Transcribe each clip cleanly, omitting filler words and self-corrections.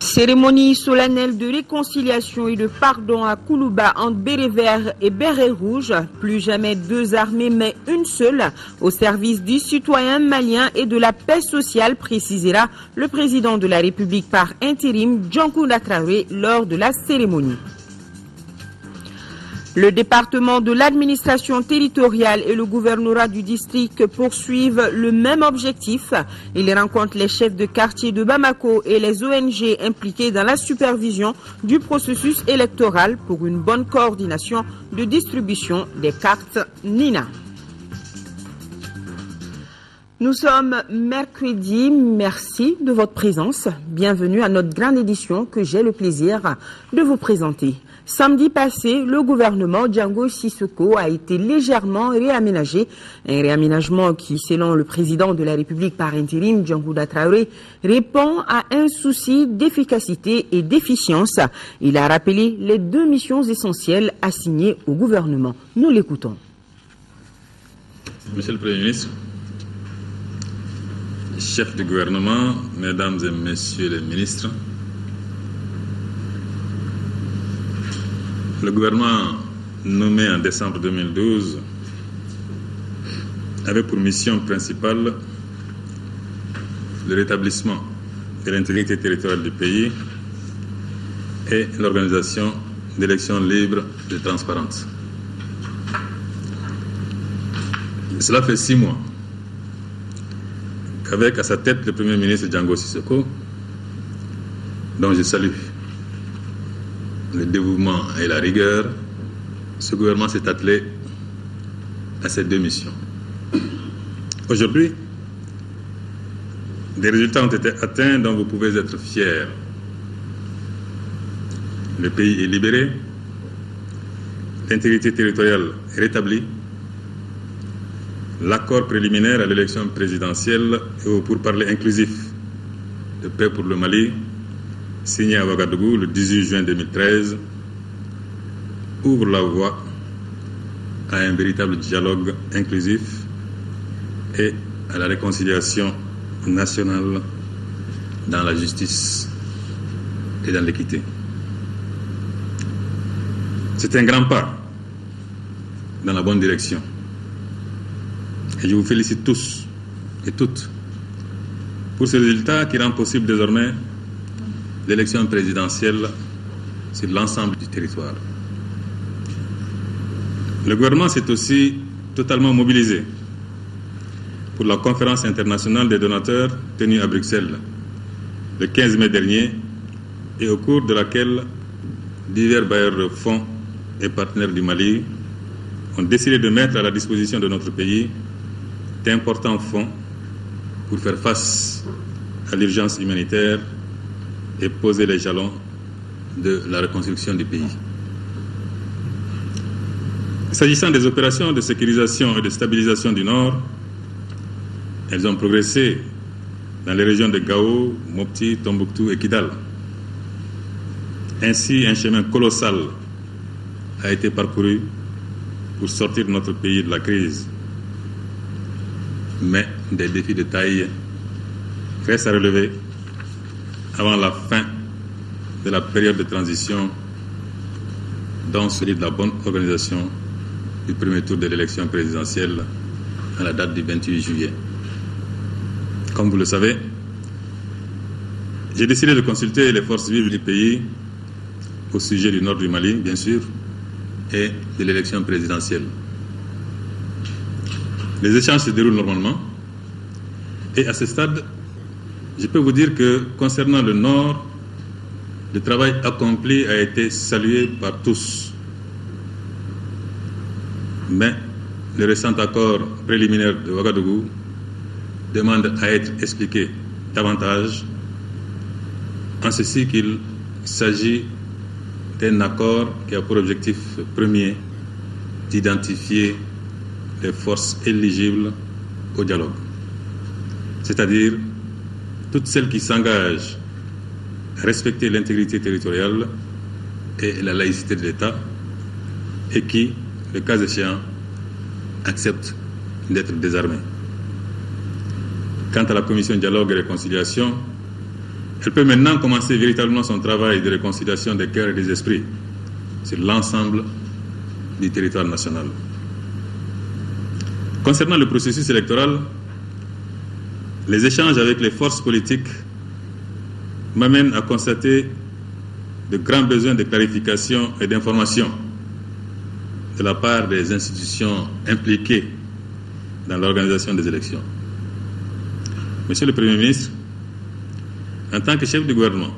Cérémonie solennelle de réconciliation et de pardon à Koulouba entre béret vert et béret rouge. Plus jamais deux armées mais une seule au service du citoyen malien et de la paix sociale, précisera le président de la République par intérim, Djankounda Traoré, lors de la cérémonie. Le département de l'administration territoriale et le gouvernorat du district poursuivent le même objectif. Ils rencontrent les chefs de quartier de Bamako et les ONG impliqués dans la supervision du processus électoral pour une bonne coordination de distribution des cartes NINA. Nous sommes mercredi, merci de votre présence. Bienvenue à notre grande édition que j'ai le plaisir de vous présenter. Samedi passé, le gouvernement Django Sissoko a été légèrement réaménagé. Un réaménagement qui, selon le président de la République par intérim, Djankounda Traoré, répond à un souci d'efficacité et d'efficience. Il a rappelé les deux missions essentielles assignées au gouvernement. Nous l'écoutons. Monsieur le Premier ministre, chef du gouvernement, mesdames et messieurs les ministres, le gouvernement nommé en décembre 2012 avait pour mission principale le rétablissement de l'intégrité territoriale du pays et l'organisation d'élections libres et transparentes. Cela fait 6 mois qu'avec à sa tête le Premier ministre Django Sissoko, dont je salue le dévouement et la rigueur, ce gouvernement s'est attelé à ces deux missions. Aujourd'hui, des résultats ont été atteints dont vous pouvez être fiers. Le pays est libéré, l'intégrité territoriale est rétablie, l'accord préliminaire à l'élection présidentielle et au pourparlers inclusif de paix pour le Mali, signé à Ouagadougou le 18 juin 2013, ouvre la voie à un véritable dialogue inclusif et à la réconciliation nationale dans la justice et dans l'équité. C'est un grand pas dans la bonne direction. Et je vous félicite tous et toutes pour ce résultat qui rend possible désormais l'élection présidentielle sur l'ensemble du territoire. Le gouvernement s'est aussi totalement mobilisé pour la conférence internationale des donateurs tenue à Bruxelles le 15 mai dernier et au cours de laquelle divers bailleurs de fonds et partenaires du Mali ont décidé de mettre à la disposition de notre pays d'importants fonds pour faire face à l'urgence humanitaire et poser les jalons de la reconstruction du pays. S'agissant des opérations de sécurisation et de stabilisation du Nord, elles ont progressé dans les régions de Gao, Mopti, Tombouctou et Kidal. Ainsi, un chemin colossal a été parcouru pour sortir notre pays de la crise. Mais des défis de taille restent à relever avant la fin de la période de transition, dont celui de la bonne organisation du premier tour de l'élection présidentielle à la date du 28 juillet. Comme vous le savez, j'ai décidé de consulter les forces vives du pays au sujet du nord du Mali, bien sûr, et de l'élection présidentielle. Les échanges se déroulent normalement et à ce stade, je peux vous dire que concernant le Nord, le travail accompli a été salué par tous. Mais le récent accord préliminaire de Ouagadougou demande à être expliqué davantage, en ceci qu'il s'agit d'un accord qui a pour objectif premier d'identifier les forces éligibles au dialogue, c'est-à-dire toutes celles qui s'engagent à respecter l'intégrité territoriale et la laïcité de l'État et qui, le cas échéant, accepte d'être désarmé. Quant à la commission dialogue et réconciliation, elle peut maintenant commencer véritablement son travail de réconciliation des cœurs et des esprits sur l'ensemble du territoire national. Concernant le processus électoral, les échanges avec les forces politiques m'amènent à constater de grands besoins de clarification et d'information de la part des institutions impliquées dans l'organisation des élections. Monsieur le Premier ministre, en tant que chef du gouvernement,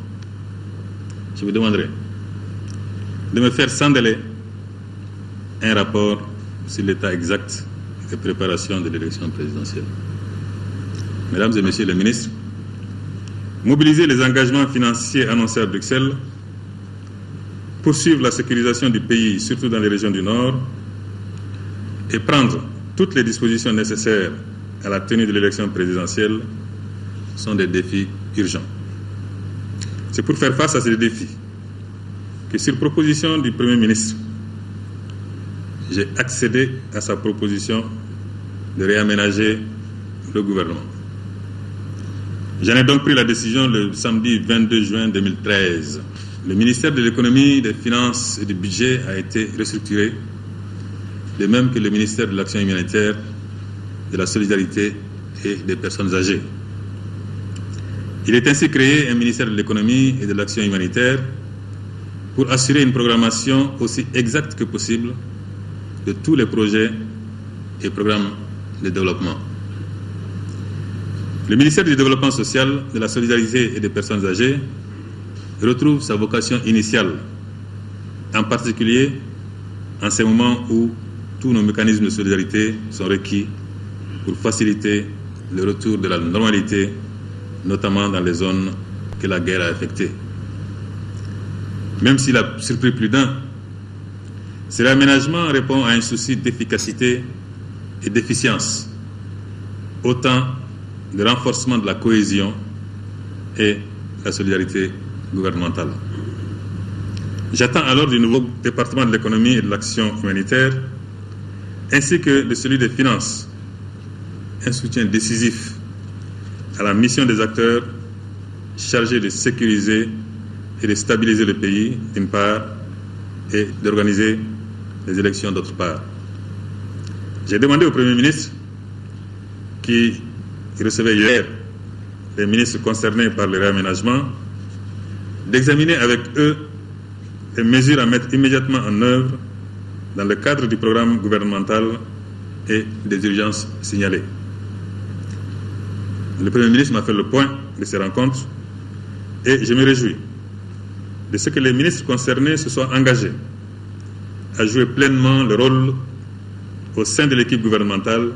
je vous demanderai de me faire sans délai un rapport sur l'état exact de préparation de l'élection présidentielle. Mesdames et Messieurs les ministres, mobiliser les engagements financiers annoncés à Bruxelles, poursuivre la sécurisation du pays, surtout dans les régions du Nord, et prendre toutes les dispositions nécessaires à la tenue de l'élection présidentielle sont des défis urgents. C'est pour faire face à ces défis que, sur proposition du Premier ministre, j'ai accédé à sa proposition de réaménager le gouvernement. J'en ai donc pris la décision le samedi 22 juin 2013. Le ministère de l'Économie, des Finances et du Budget a été restructuré, de même que le ministère de l'Action humanitaire, de la Solidarité et des personnes âgées. Il est ainsi créé un ministère de l'Économie et de l'Action humanitaire pour assurer une programmation aussi exacte que possible de tous les projets et programmes de développement. Le ministère du Développement social, de la Solidarité et des personnes âgées retrouve sa vocation initiale, en particulier en ces moments où tous nos mécanismes de solidarité sont requis pour faciliter le retour de la normalité, notamment dans les zones que la guerre a affectées. Même s'il a surpris plus d'un, ce réaménagement répond à un souci d'efficacité et d'efficience, autant de renforcement de la cohésion et la solidarité gouvernementale. J'attends alors du nouveau département de l'économie et de l'action humanitaire, ainsi que de celui des finances, un soutien décisif à la mission des acteurs chargés de sécuriser et de stabiliser le pays, d'une part, et d'organiser les élections, d'autre part. J'ai demandé au Premier ministre, qui recevait hier les ministres concernés par le réaménagement, d'examiner avec eux les mesures à mettre immédiatement en œuvre dans le cadre du programme gouvernemental et des urgences signalées. Le Premier ministre m'a fait le point de ces rencontres et je me réjouis de ce que les ministres concernés se soient engagés à jouer pleinement le rôle au sein de l'équipe gouvernementale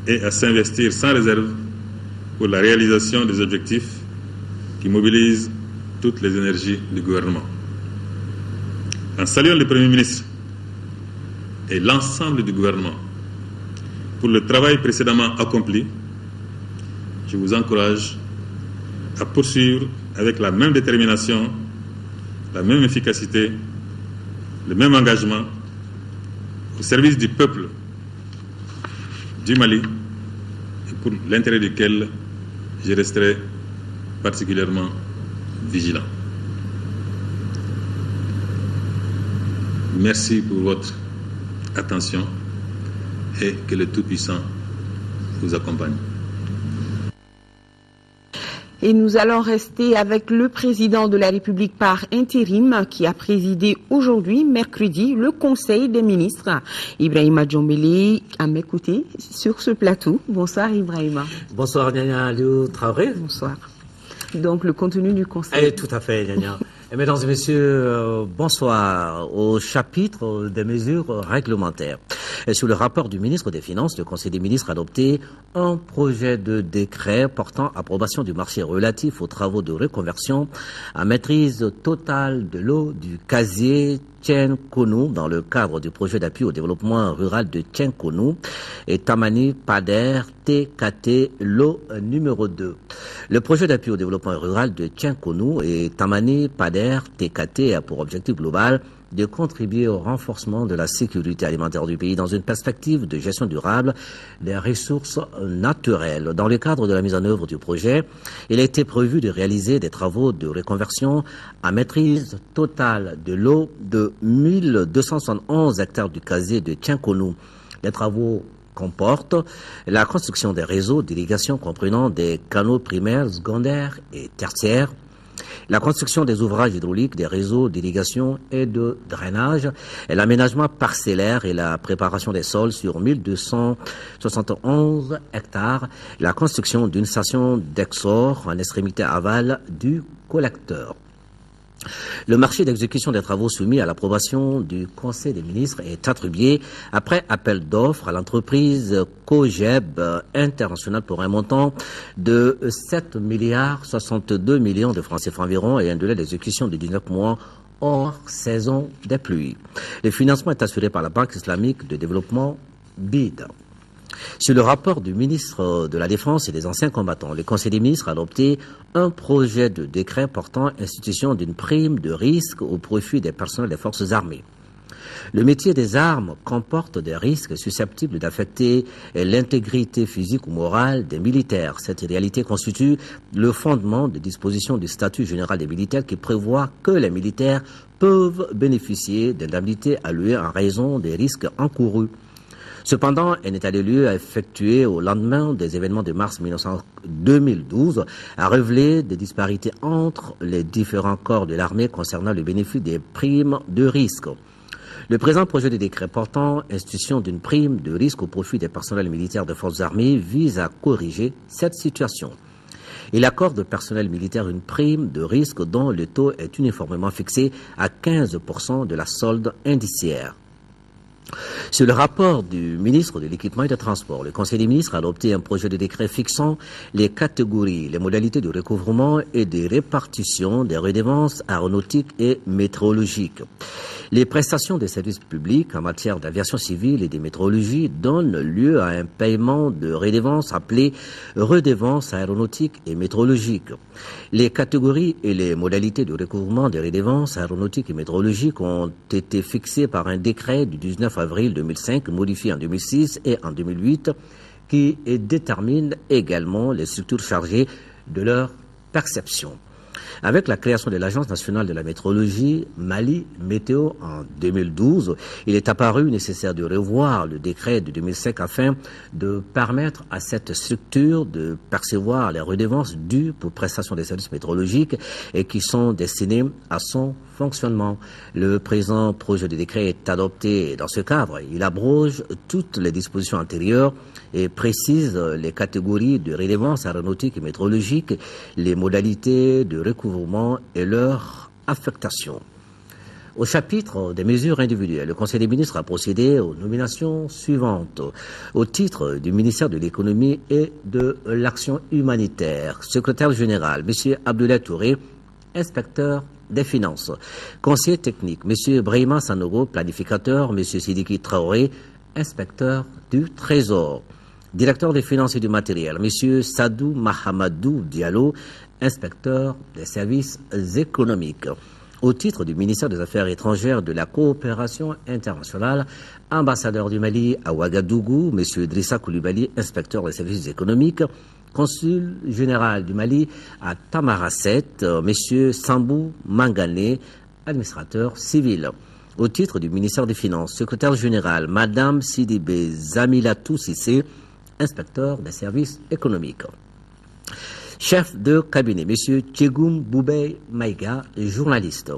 et à s'investir sans réserve pour la réalisation des objectifs qui mobilisent toutes les énergies du gouvernement. En saluant le Premier ministre et l'ensemble du gouvernement pour le travail précédemment accompli, je vous encourage à poursuivre avec la même détermination, la même efficacité, le même engagement au service du peuple du Mali et pour l'intérêt duquel je resterai particulièrement vigilant. Merci pour votre attention et que le Tout-Puissant vous accompagne. Et nous allons rester avec le président de la République par intérim qui a présidé aujourd'hui, mercredi, le Conseil des ministres. Ibrahima Djombélé à m'écouter sur ce plateau. Bonsoir Ibrahima. Bonsoir Nyanya Aliou Traoré. Bonsoir. Donc le contenu du Conseil. Tout à fait Nyanya. Mesdames et messieurs, bonsoir. Au chapitre des mesures réglementaires. Et sous le rapport du ministre des Finances, le Conseil des ministres a adopté un projet de décret portant approbation du marché relatif aux travaux de reconversion à maîtrise totale de l'eau du casier Tchenkonu dans le cadre du projet d'appui au développement rural de Tchenkonu et Tamani Pader TKT lot numéro 2. Le projet d'appui au développement rural de Tchenkonu et Tamani Pader TKT a pour objectif global de contribuer au renforcement de la sécurité alimentaire du pays dans une perspective de gestion durable des ressources naturelles. Dans le cadre de la mise en œuvre du projet, il a été prévu de réaliser des travaux de reconversion à maîtrise totale de l'eau de 1271 hectares du casier de Tienkonou. Les travaux comportent la construction des réseaux d'irrigation comprenant des canaux primaires, secondaires et tertiaires, la construction des ouvrages hydrauliques, des réseaux d'irrigation et de drainage, et l'aménagement parcellaire et la préparation des sols sur 1271 hectares, la construction d'une station d'exor en extrémité aval du collecteur. Le marché d'exécution des travaux soumis à l'approbation du Conseil des ministres est attribué après appel d'offres à l'entreprise COGEB International pour un montant de 7 milliards 62 millions de francs CFA environ et un délai d'exécution de 19 mois hors saison des pluies. Le financement est assuré par la Banque islamique de développement BID. Sur le rapport du ministre de la Défense et des anciens combattants, le Conseil des ministres a adopté un projet de décret portant institution d'une prime de risque au profit des personnels des forces armées. Le métier des armes comporte des risques susceptibles d'affecter l'intégrité physique ou morale des militaires. Cette réalité constitue le fondement des dispositions du statut général des militaires qui prévoit que les militaires peuvent bénéficier d'indemnités allouées en raison des risques encourus. Cependant, un état des lieux effectué au lendemain des événements de mars 2012 a révélé des disparités entre les différents corps de l'armée concernant le bénéfice des primes de risque. Le présent projet de décret portant institution d'une prime de risque au profit des personnels militaires des forces armées vise à corriger cette situation. Il accorde au personnel militaire une prime de risque dont le taux est uniformément fixé à 15% de la solde indiciaire. Sur le rapport du ministre de l'Équipement et des Transports, le Conseil des ministres a adopté un projet de décret fixant les catégories, les modalités de recouvrement et de répartition des redevances aéronautiques et météorologiques. Les prestations des services publics en matière d'aviation civile et de météorologie donnent lieu à un paiement de redevances appelé redevances aéronautiques et météorologiques. Les catégories et les modalités de recouvrement des redevances aéronautiques et météorologiques ont été fixées par un décret du 19 avril 2005, modifié en 2006 et en 2008, qui détermine également les structures chargées de leur perception. Avec la création de l'Agence nationale de la météorologie, Mali Météo, en 2012, il est apparu nécessaire de revoir le décret de 2005 afin de permettre à cette structure de percevoir les redevances dues pour prestation des services météorologiques et qui sont destinées à son fonctionnement. Le présent projet de décret est adopté dans ce cadre. Il abroge toutes les dispositions antérieures et précise les catégories de redevances aéronautiques et météorologiques, les modalités de recouvrement et leur affectation. Au chapitre des mesures individuelles, le Conseil des ministres a procédé aux nominations suivantes. Au titre du ministère de l'Économie et de l'Action humanitaire, secrétaire général, M. Abdoulaye Touré, inspecteur des finances. Conseiller technique, M. Brahima Sanogo, planificateur, M. Sidiki Traoré, inspecteur du Trésor. Directeur des finances et du matériel, M. Sadou Mahamadou Diallo, inspecteur des services économiques. Au titre du ministère des Affaires étrangères de la coopération internationale, ambassadeur du Mali à Ouagadougou, M. Idrissa Koulibaly, inspecteur des services économiques. Consul général du Mali à Tamaracet, M. Sambou Mangane, administrateur civil. Au titre du ministère des Finances, secrétaire général, Madame Sidibé Zamilatou Sissé, inspecteur des services économiques. Chef de cabinet, M. Tchegoum Boubey Maïga, journaliste.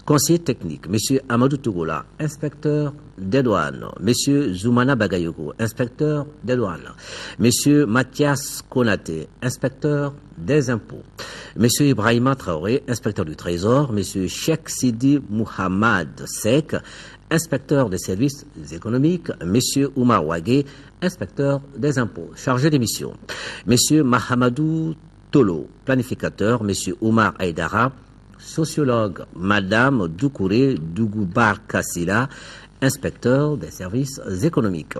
Conseiller technique, M. Amadou Tougoula, inspecteur des douanes. M. Zoumana Bagayoko, inspecteur des douanes. M. Mathias Konaté, inspecteur des impôts. M. Ibrahima Traoré, inspecteur du Trésor. M. Cheikh Sidi Mouhamad Sek, inspecteur des services économiques. M. Oumar Ouagé, inspecteur des impôts, chargé des missions. M. Mahamadou Tolo, planificateur. M. Oumar Aïdara, sociologue. Madame Doukouré Dougoubar Kassila, inspecteur des services économiques.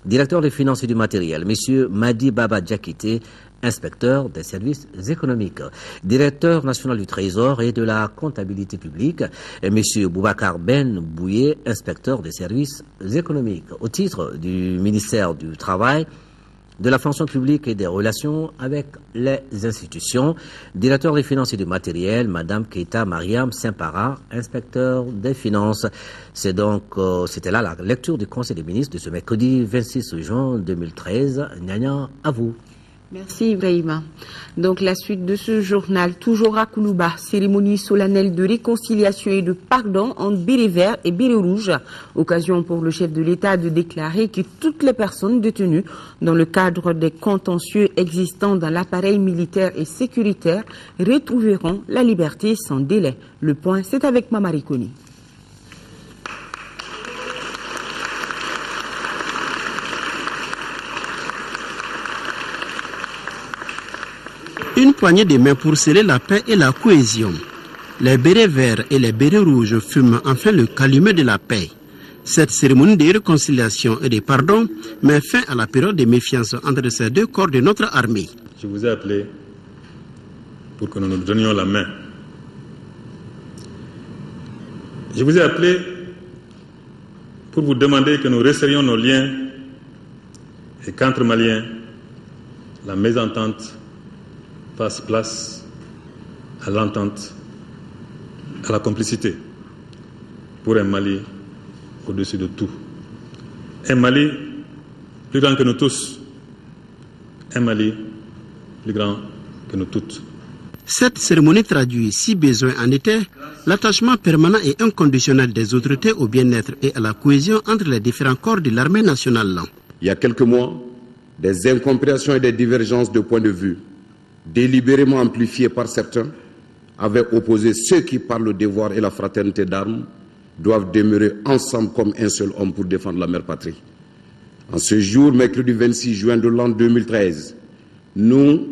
Directeur des finances et du matériel, M. Madi Baba Djakité, inspecteur des services économiques, directeur national du Trésor et de la comptabilité publique, et M. Boubacar Ben Bouye, inspecteur des services économiques. Au titre du ministère du Travail, de la fonction publique et des relations avec les institutions, directeur des finances et du matériel, Madame Keita Mariam Saint-Para, inspecteur des finances. C'était là la lecture du Conseil des ministres de ce mercredi 26 juin 2013. Nyanya, à vous. Merci Ibrahima. Donc la suite de ce journal, toujours à Koulouba, cérémonie solennelle de réconciliation et de pardon entre béret vert et béret rouge. Occasion pour le chef de l'État de déclarer que toutes les personnes détenues dans le cadre des contentieux existants dans l'appareil militaire et sécuritaire retrouveront la liberté sans délai. Le point, c'est avec Mamari Koni. Une poignée de mains pour sceller la paix et la cohésion. Les bérets verts et les bérets rouges fument enfin le calumet de la paix. Cette cérémonie de réconciliation et de pardon met fin à la période de méfiance entre ces deux corps de notre armée. Je vous ai appelé pour que nous nous donnions la main. Je vous ai appelé pour vous demander que nous resserrions nos liens et qu'entre Maliens, la mésentente fasse place à l'entente, à la complicité, pour un Mali au-dessus de tout. Un Mali plus grand que nous tous, un Mali plus grand que nous toutes. Cette cérémonie traduit, si besoin en était, l'attachement permanent et inconditionnel des autorités au bien-être et à la cohésion entre les différents corps de l'armée nationale. Il y a quelques mois, des incompréhensions et des divergences de points de vue délibérément amplifiés par certains, avaient opposé ceux qui, par le devoir et la fraternité d'armes, doivent demeurer ensemble comme un seul homme pour défendre la mère patrie. En ce jour, mercredi 26 juin de l'an 2013, nous,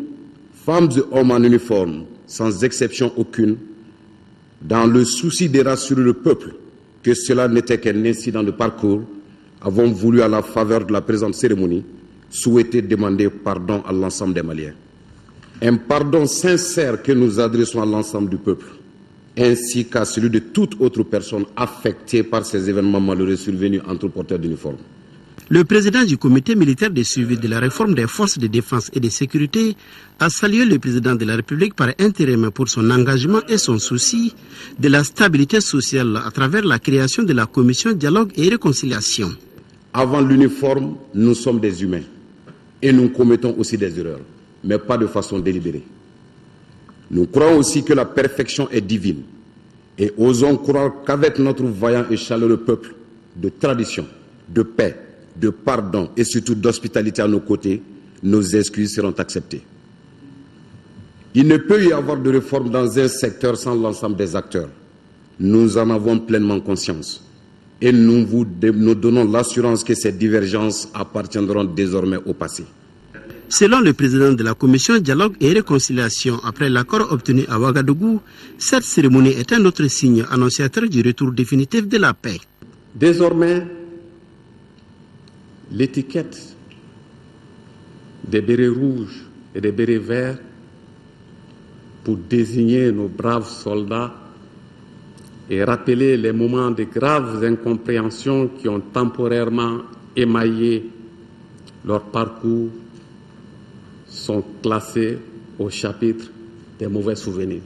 femmes et hommes en uniforme, sans exception aucune, dans le souci de rassurer le peuple que cela n'était qu'un incident de parcours, avons voulu, à la faveur de la présente cérémonie, souhaiter demander pardon à l'ensemble des Maliens. Un pardon sincère que nous adressons à l'ensemble du peuple, ainsi qu'à celui de toute autre personne affectée par ces événements malheureux survenus entre porteurs d'uniforme. Le président du comité militaire de suivi de la réforme des forces de défense et de sécurité a salué le président de la République par intérim pour son engagement et son souci de la stabilité sociale à travers la création de la commission dialogue et réconciliation. Avant l'uniforme, nous sommes des humains et nous commettons aussi des erreurs, mais pas de façon délibérée. Nous croyons aussi que la perfection est divine et osons croire qu'avec notre vaillant et chaleureux peuple de tradition, de paix, de pardon et surtout d'hospitalité à nos côtés, nos excuses seront acceptées. Il ne peut y avoir de réforme dans un secteur sans l'ensemble des acteurs. Nous en avons pleinement conscience et nous donnons l'assurance que ces divergences appartiendront désormais au passé. Selon le président de la commission dialogue et réconciliation, après l'accord obtenu à Ouagadougou, cette cérémonie est un autre signe annonciateur du retour définitif de la paix. Désormais, l'étiquette des bérets rouges et des bérets verts pour désigner nos braves soldats et rappeler les moments de graves incompréhensions qui ont temporairement émaillé leur parcours sont classés au chapitre des mauvais souvenirs.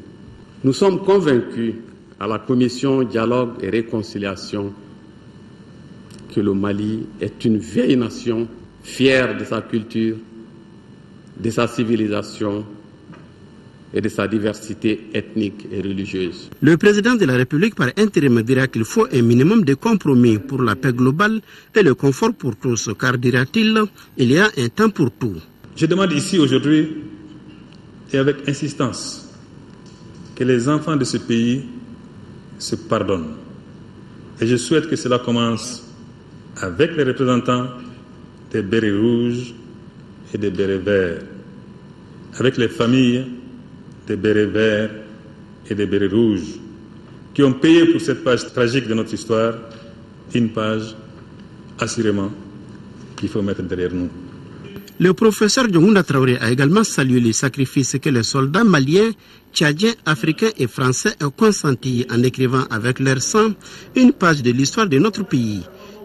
Nous sommes convaincus à la commission dialogue et réconciliation que le Mali est une vieille nation fière de sa culture, de sa civilisation et de sa diversité ethnique et religieuse. Le président de la République par intérim dira qu'il faut un minimum de compromis pour la paix globale et le confort pour tous, car dira-t-il, il y a un temps pour tout. Je demande ici aujourd'hui et avec insistance que les enfants de ce pays se pardonnent. Et je souhaite que cela commence avec les représentants des bérets rouges et des bérets verts, avec les familles des bérets verts et des bérets rouges, qui ont payé pour cette page tragique de notre histoire, une page assurément qu'il faut mettre derrière nous. Le professeur Diongounda Traoré a également salué les sacrifices que les soldats maliens, tchadiens, africains et français ont consentis en écrivant avec leur sang une page de l'histoire de notre pays.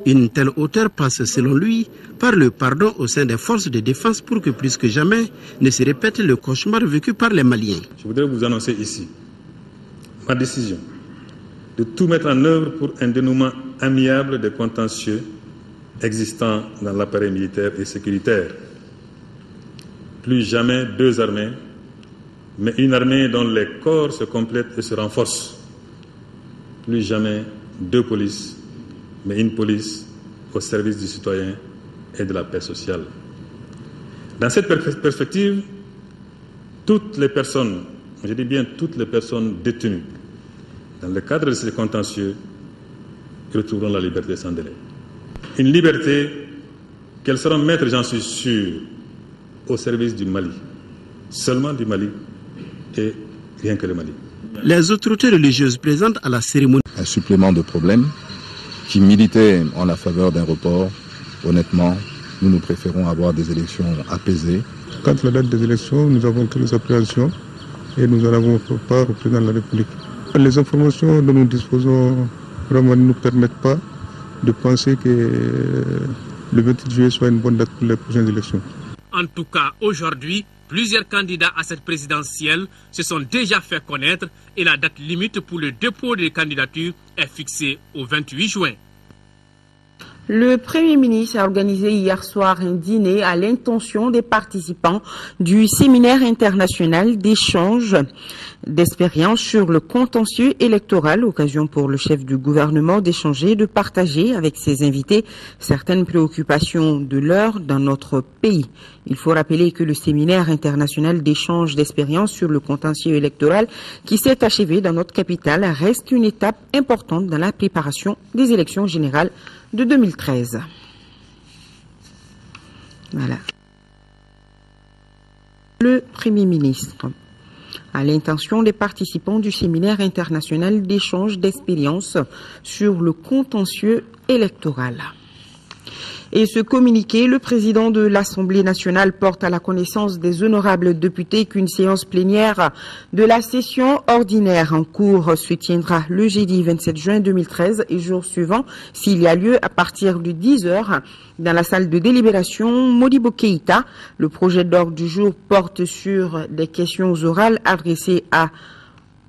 Une telle hauteur passe, selon lui, par le pardon au sein des forces de défense pour que plus que jamais ne se répète le cauchemar vécu par les Maliens. Je voudrais vous annoncer ici ma décision de tout mettre en œuvre pour un dénouement amiable des contentieux existants dans l'appareil militaire et sécuritaire. Plus jamais deux armées, mais une armée dont les corps se complètent et se renforcent. Plus jamais deux polices, mais une police au service du citoyen et de la paix sociale. Dans cette perspective, toutes les personnes, je dis bien toutes les personnes détenues dans le cadre de ces contentieux retrouveront la liberté sans délai. Une liberté qu'elles seront maîtres, j'en suis sûr, au service du Mali, seulement du Mali et rien que le Mali. Les autorités religieuses présentes à la cérémonie. Un supplément de problèmes qui militaient en la faveur d'un report. Honnêtement, nous préférons avoir des élections apaisées. Quant à la date des élections, nous avons toutes les appréhensions et nous en avons fait part au président de la République. Les informations dont nous disposons vraiment ne nous permettent pas de penser que le 28 juillet soit une bonne date pour les prochaines élections. En tout cas, aujourd'hui, plusieurs candidats à cette présidentielle se sont déjà fait connaître et la date limite pour le dépôt des candidatures est fixée au 28 juin. Le Premier ministre a organisé hier soir un dîner à l'intention des participants du séminaire international d'échange d'expériences sur le contentieux électoral, occasion pour le chef du gouvernement d'échanger, de partager avec ses invités certaines préoccupations de l'heure dans notre pays. Il faut rappeler que le séminaire international d'échange d'expériences sur le contentieux électoral qui s'est achevé dans notre capitale reste une étape importante dans la préparation des élections générales de 2013. Voilà. Le Premier ministre, à l'intention des participants du séminaire international d'échange d'expériences sur le contentieux électoral. Et ce communiqué, le président de l'Assemblée nationale porte à la connaissance des honorables députés qu'une séance plénière de la session ordinaire en cours se tiendra le jeudi 27 juin 2013 et jour suivant, s'il y a lieu, à partir de 10h dans la salle de délibération Modibo Keïta. Le projet d'ordre du jour porte sur des questions orales adressées à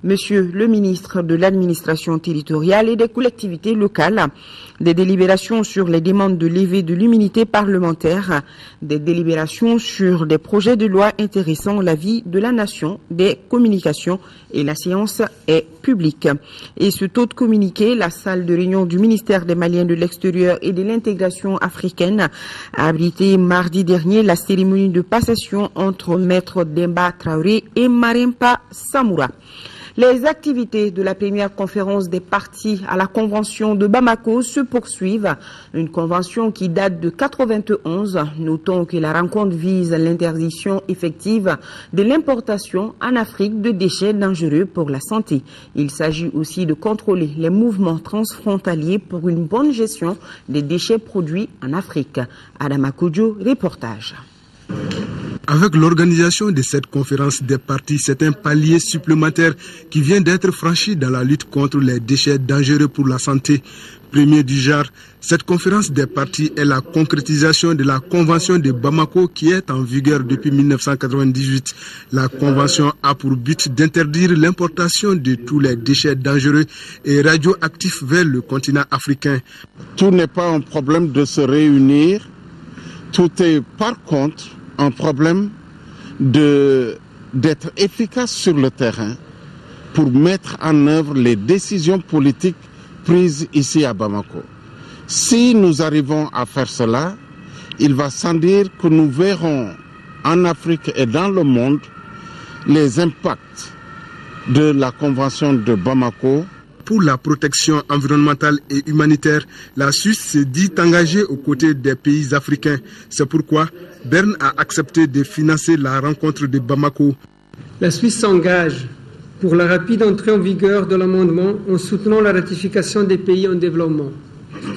Monsieur le ministre de l'administration territoriale et des collectivités locales, des délibérations sur les demandes de levée de l'immunité parlementaire, des délibérations sur des projets de loi intéressant la vie de la nation, des communications et la séance est publique. Et ce taux de communiqué, la salle de réunion du ministère des Maliens de l'extérieur et de l'intégration africaine a abrité mardi dernier la cérémonie de passation entre Maître Demba Traoré et Marempa Samoura. Les activités de la première conférence des parties à la convention de Bamako se poursuivent. Une convention qui date de 1991. Notons que la rencontre vise l'interdiction effective de l'importation en Afrique de déchets dangereux pour la santé. Il s'agit aussi de contrôler les mouvements transfrontaliers pour une bonne gestion des déchets produits en Afrique. Adama Kodjo, reportage. Avec l'organisation de cette conférence des parties, c'est un palier supplémentaire qui vient d'être franchi dans la lutte contre les déchets dangereux pour la santé. Premier du genre, cette conférence des parties est la concrétisation de la Convention de Bamako qui est en vigueur depuis 1998. La Convention a pour but d'interdire l'importation de tous les déchets dangereux et radioactifs vers le continent africain. Tout n'est pas un problème de se réunir, tout est par contre un problème d'être efficace sur le terrain pour mettre en œuvre les décisions politiques prises ici à Bamako. Si nous arrivons à faire cela, il va sans dire que nous verrons en Afrique et dans le monde les impacts de la Convention de Bamako. Pour la protection environnementale et humanitaire, la Suisse s'est dit engagée aux côtés des pays africains. C'est pourquoi Berne a accepté de financer la rencontre de Bamako. La Suisse s'engage pour la rapide entrée en vigueur de l'amendement en soutenant la ratification des pays en développement.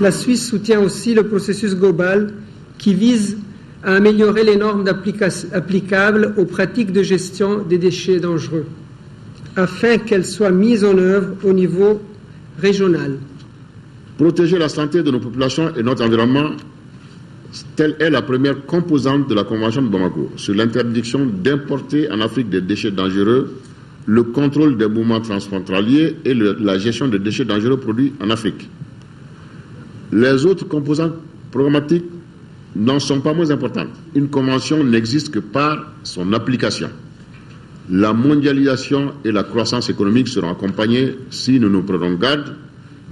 La Suisse soutient aussi le processus global qui vise à améliorer les normes applicables aux pratiques de gestion des déchets dangereux, afin qu'elles soient mises en œuvre au niveau régional. Protéger la santé de nos populations et notre environnement, telle est la première composante de la Convention de Bamako sur l'interdiction d'importer en Afrique des déchets dangereux, le contrôle des mouvements transfrontaliers et la gestion des déchets dangereux produits en Afrique. Les autres composantes programmatiques n'en sont pas moins importantes. Une convention n'existe que par son application. La mondialisation et la croissance économique seront accompagnées, si nous nous prenons garde,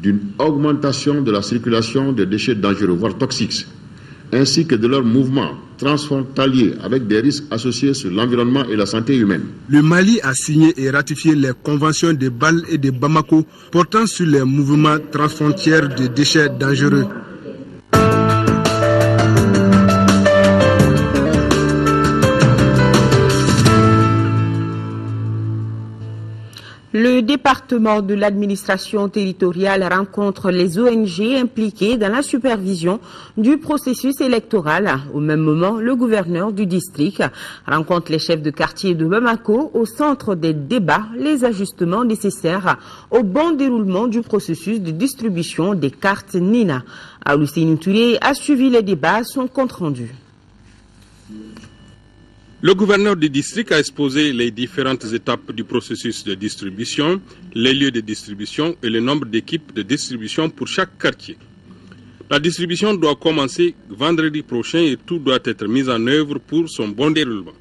d'une augmentation de la circulation des déchets dangereux, voire toxiques, ainsi que de leurs mouvements transfrontaliers avec des risques associés sur l'environnement et la santé humaine. Le Mali a signé et ratifié les conventions de Bâle et de Bamako portant sur les mouvements transfrontières de déchets dangereux. Le département de l'administration territoriale rencontre les ONG impliquées dans la supervision du processus électoral. Au même moment, le gouverneur du district rencontre les chefs de quartier de Bamako au centre des débats, les ajustements nécessaires au bon déroulement du processus de distribution des cartes Nina. Aoussine Touré a suivi les débats, son compte rendu. Le gouverneur du district a exposé les différentes étapes du processus de distribution, les lieux de distribution et le nombre d'équipes de distribution pour chaque quartier. La distribution doit commencer vendredi prochain et tout doit être mis en œuvre pour son bon déroulement.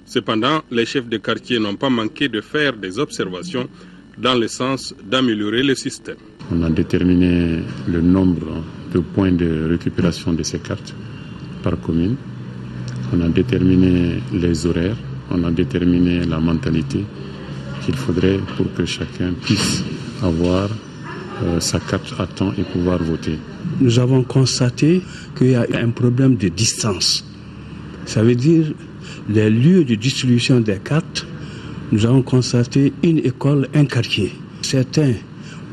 Cependant, les chefs de quartier n'ont pas manqué de faire des observations dans le sens d'améliorer le système. On a déterminé le nombre de points de récupération de ces cartes par commune. On a déterminé les horaires, on a déterminé la mentalité qu'il faudrait pour que chacun puisse avoir sa carte à temps et pouvoir voter. Nous avons constaté qu'il y a un problème de distance. Ça veut dire les lieux de distribution des cartes, nous avons constaté une école, un quartier. Certains,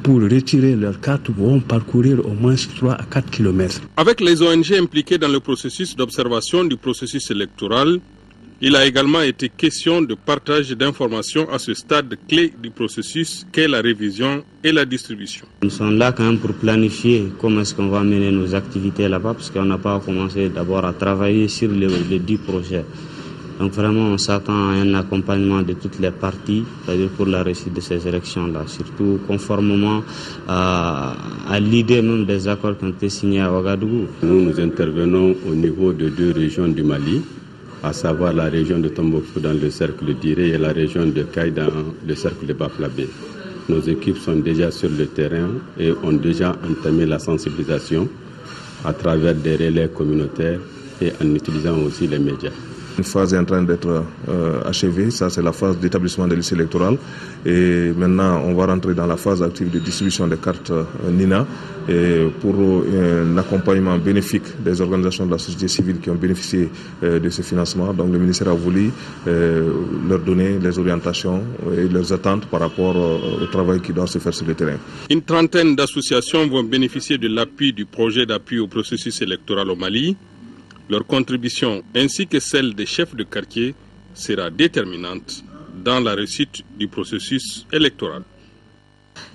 pour retirer leurs cartes, vont parcourir au moins 3 à 4 km. Avec les ONG impliquées dans le processus d'observation du processus électoral, il a également été question de partage d'informations à ce stade clé du processus qu'est la révision et la distribution. Nous sommes là quand même pour planifier comment est-ce qu'on va mener nos activités là-bas, parce qu'on n'a pas commencé d'abord à travailler sur les 10 projets. Donc vraiment, on s'attend à un accompagnement de toutes les parties, c'est-à-dire pour la réussite de ces élections-là, surtout conformément à l'idée même des accords qui ont été signés à Ouagadougou. Nous intervenons au niveau de 2 régions du Mali, à savoir la région de Tombouctou dans le cercle d'Iré et la région de Kaï dans le cercle de Baflabé. Nos équipes sont déjà sur le terrain et ont déjà entamé la sensibilisation à travers des relais communautaires et en utilisant aussi les médias. Une phase est en train d'être achevée, ça c'est la phase d'établissement des listes électorales et maintenant on va rentrer dans la phase active de distribution des cartes Nina et pour un accompagnement bénéfique des organisations de la société civile qui ont bénéficié de ce financement. Donc le ministère a voulu leur donner les orientations et leurs attentes par rapport au travail qui doit se faire sur le terrain. Une trentaine d'associations vont bénéficier de l'appui du projet d'appui au processus électoral au Mali. Leur contribution ainsi que celle des chefs de quartier sera déterminante dans la réussite du processus électoral.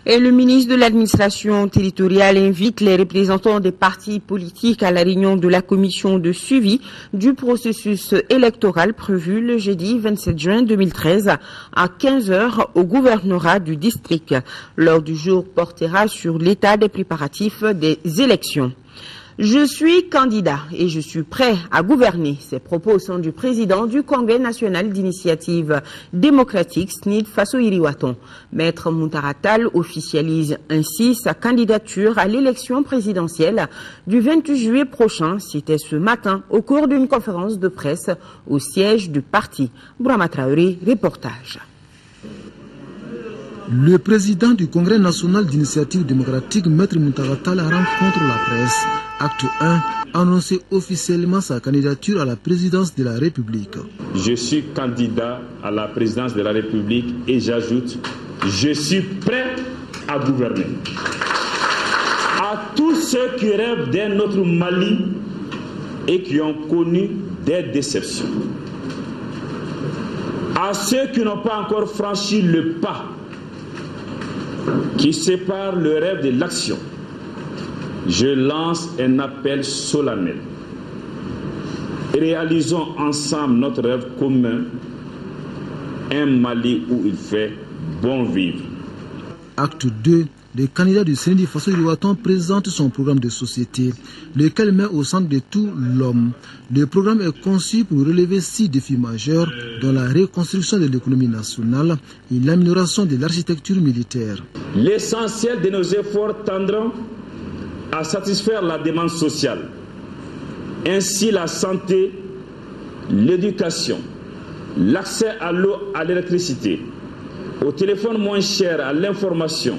Et le ministre de l'administration territoriale invite les représentants des partis politiques à la réunion de la commission de suivi du processus électoral prévu le jeudi 27 juin 2013 à 15h au gouvernorat du district. L'ordre du jour portera sur l'état des préparatifs des élections. Je suis candidat et je suis prêt à gouverner. Ces propos sont du président du Congrès national d'initiative démocratique, SNID Faso Iriwaton. Maître Muntaratal officialise ainsi sa candidature à l'élection présidentielle du 28 juillet prochain. C'était ce matin au cours d'une conférence de presse au siège du parti. Bourama Traoré, reportage. Le président du Congrès national d'initiative démocratique, Maître Muntaratal, rencontre la presse. Acte 1, annoncer officiellement sa candidature à la présidence de la République. Je suis candidat à la présidence de la République et j'ajoute, je suis prêt à gouverner. À tous ceux qui rêvent d'un autre Mali et qui ont connu des déceptions. À ceux qui n'ont pas encore franchi le pas qui sépare le rêve de l'action, je lance un appel solennel. Réalisons ensemble notre rêve commun, un Mali où il fait bon vivre. Acte 2. Le candidat du Sénégal Faso Iruaton présente son programme de société, lequel met au centre de tout l'homme. Le programme est conçu pour relever 6 défis majeurs, dont la reconstruction de l'économie nationale et l'amélioration de l'architecture militaire. L'essentiel de nos efforts tendront à satisfaire la demande sociale. Ainsi, la santé, l'éducation, l'accès à l'eau, à l'électricité, au téléphone moins cher, à l'information,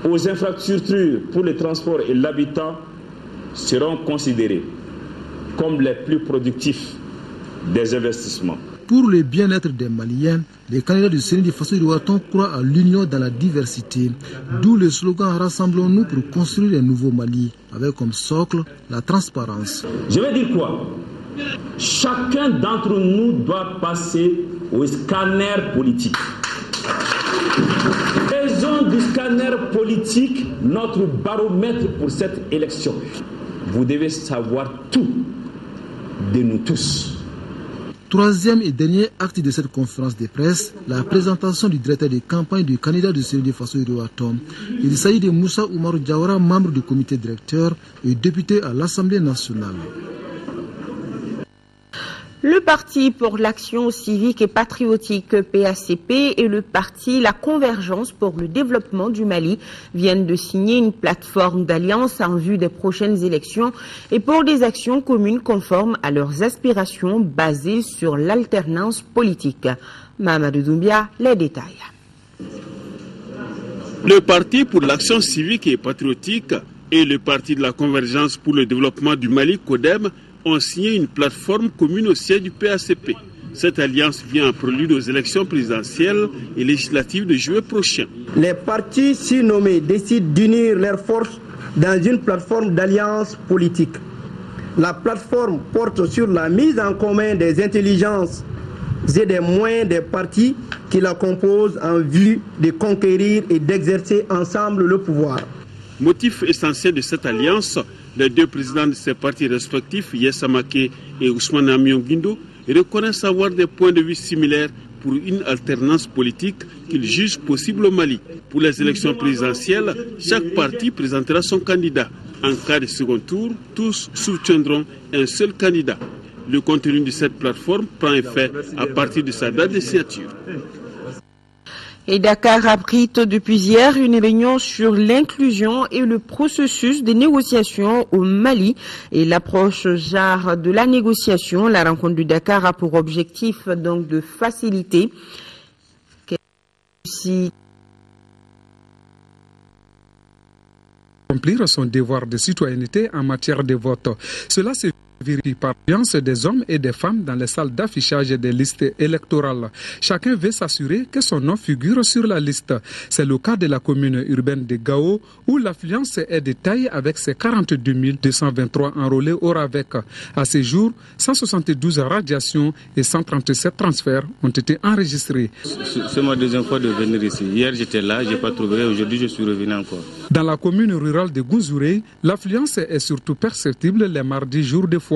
aux infrastructures pour le transport et l'habitat seront considérés comme les plus productifs des investissements. Pour le bien-être des Maliens, les candidats du Sénégal Faso Iruaton croient à l'union dans la diversité, d'où le slogan « Rassemblons-nous pour construire un nouveau Mali » avec comme socle la transparence. Je veux dire quoi? Chacun d'entre nous doit passer au scanner politique. Faisons du scanner politique notre baromètre pour cette élection. Vous devez savoir tout de nous tous. Troisième et dernier acte de cette conférence de presse, la présentation du directeur de campagne du candidat du Sénégal Faso Iruaton. Il s'agit de Moussa Oumarou Diawara, membre du comité directeur et député à l'Assemblée nationale. Le Parti pour l'action civique et patriotique PACP et le parti La Convergence pour le développement du Mali viennent de signer une plateforme d'alliance en vue des prochaines élections et pour des actions communes conformes à leurs aspirations basées sur l'alternance politique. Mahamadou Doumbia, les détails. Le Parti pour l'action civique et patriotique et le Parti de la Convergence pour le développement du Mali, CODEM, ont signé une plateforme commune au siège du PACP. Cette alliance vient en prélude aux élections présidentielles et législatives de juillet prochain. Les partis si nommés décident d'unir leurs forces dans une plateforme d'alliance politique. La plateforme porte sur la mise en commun des intelligences et des moyens des partis qui la composent en vue de conquérir et d'exercer ensemble le pouvoir. Motif essentiel de cette alliance, les deux présidents de ces partis respectifs, Yessa Maké et Ousmane Amion Guindo, reconnaissent avoir des points de vue similaires pour une alternance politique qu'ils jugent possible au Mali. Pour les élections présidentielles, chaque parti présentera son candidat. En cas de second tour, tous soutiendront un seul candidat. Le contenu de cette plateforme prend effet à partir de sa date de signature. Et Dakar abrite depuis hier une réunion sur l'inclusion et le processus de négociation au Mali et l'approche genre de la négociation. La rencontre du Dakar a pour objectif donc de faciliter accomplir son devoir de citoyenneté en matière de vote. Cela se vérifie par l'alliance des hommes et des femmes dans les salles d'affichage des listes électorales. Chacun veut s'assurer que son nom figure sur la liste. C'est le cas de la commune urbaine de Gao où l'affluence est de taille avec ses 42 223 enrôlés au RAVEC. À ce jour, 172 radiations et 137 transferts ont été enregistrés. C'est ma deuxième fois de venir ici. Hier j'étais là, je n'ai pas trouvé, aujourd'hui je suis revenu encore. Dans la commune rurale de Gounzouré, l'affluence est surtout perceptible les mardis jours de foire.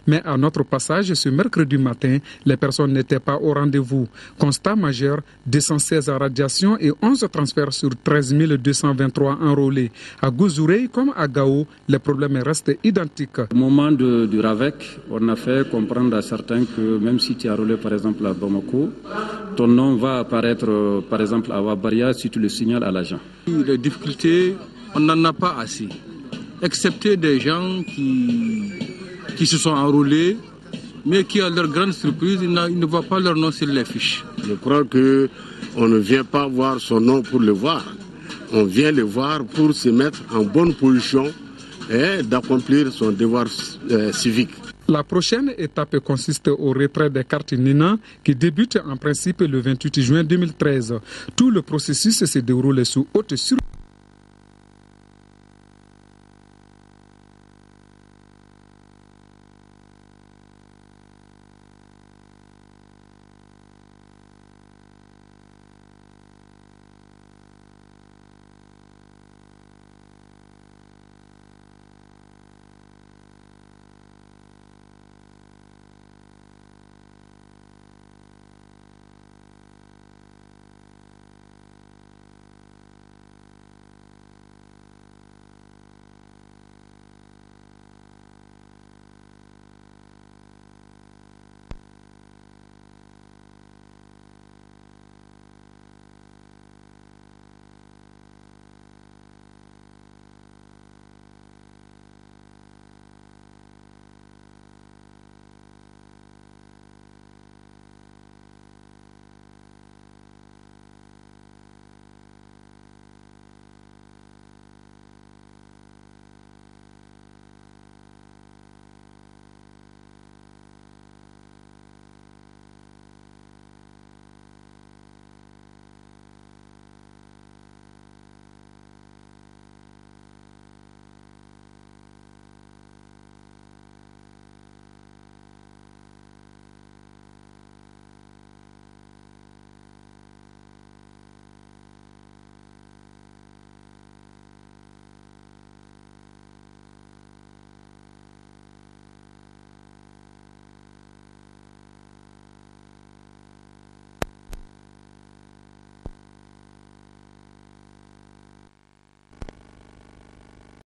Mais à notre passage ce mercredi matin, les personnes n'étaient pas au rendez-vous. Constat majeur, 216 radiations et 11 transferts sur 13 223 enrôlés. À Gounzouré comme à Gao, les problèmes restent identiques. Au moment du RAVEC, on a fait comprendre à certains que même si tu es enrôlé par exemple à Bamako, ton nom va apparaître par exemple à Wabaria si tu le signales à l'agent. Les difficultés, on n'en a pas assez, excepté des gens qui se sont enrôlés, mais qui, à leur grande surprise, ils ne voient pas leur nom sur les fiches. Je crois qu'on ne vient pas voir son nom pour le voir. On vient le voir pour se mettre en bonne position et d'accomplir son devoir civique. La prochaine étape consiste au retrait des cartes NINA qui débute en principe le 28 juin 2013. Tout le processus se déroule sous haute surveillance.